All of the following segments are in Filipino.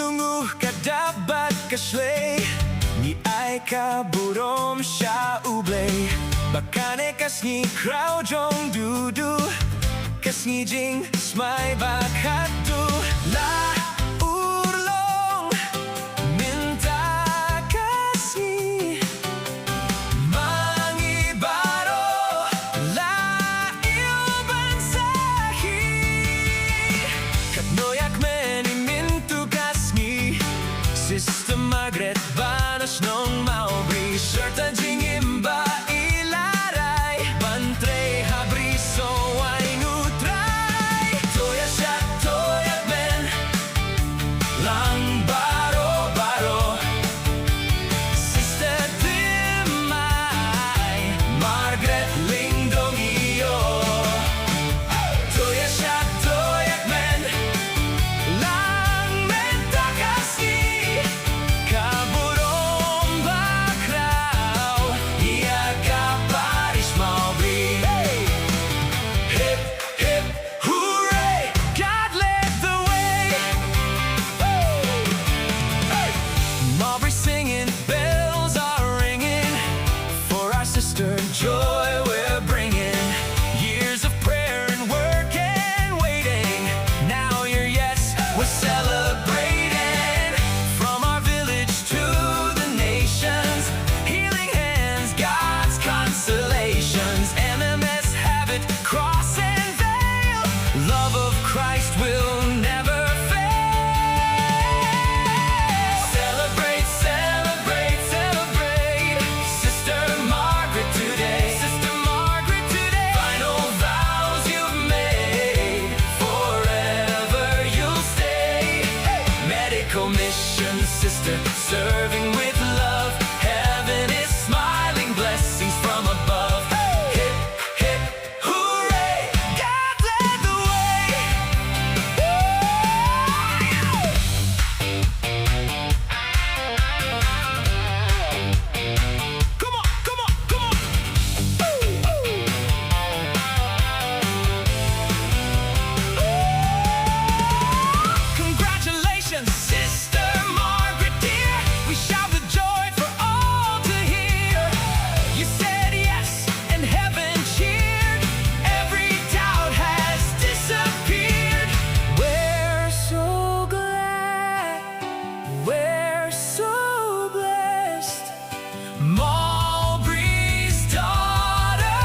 Tunguh ka dapat kaslay Ni ay kaburom siya ublay Bakane kas ni crowd jong dudu Kas ni jing smay bakatu La urlong minta kas ni Mangibaro la ilban sahi Kat noyak meni mintu kas ni Sister Margret banas nong maubri Serta jing imba ilaray Bantre habriso ay nutray Toya siya toyak men Lang baro-baro Sister Timay Margret Lyngdoh iyo Toya siya toyak men Lang mentakasi Kaburom bakraw Iya kaparis maubri Hip, hip, hooray God led the way Maubri singing, bells are ringing For our sister joy we're bringing Years of prayer and work and waiting Now your yes, we're celebrating From our village to the nations Healing hands, God's consolations MMS have it, cross and veil Love of Christ will never fail Celebrate, celebrate, celebrate Sister Margret today Sister Margret today Final vows you've made Forever you'll stay Medical mission, sister Serving with love Heaven is smiling blessings from above Hip, hip, hooray God led the way Come on, come on, come on Congratulations, Sister Margret dear We shout with joy for all to hear You said yes and heaven cheered Every doubt has disappeared We're so glad We're so blessed Maubre's daughter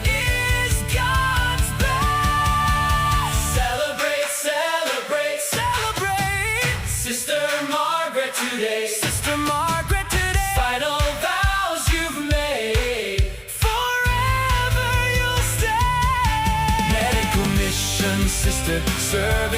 is God's best Celebrate, celebrate, celebrate Sister Margret today Sister Margret today Final vows you've made Forever you'll stay Medical mission, sister Serve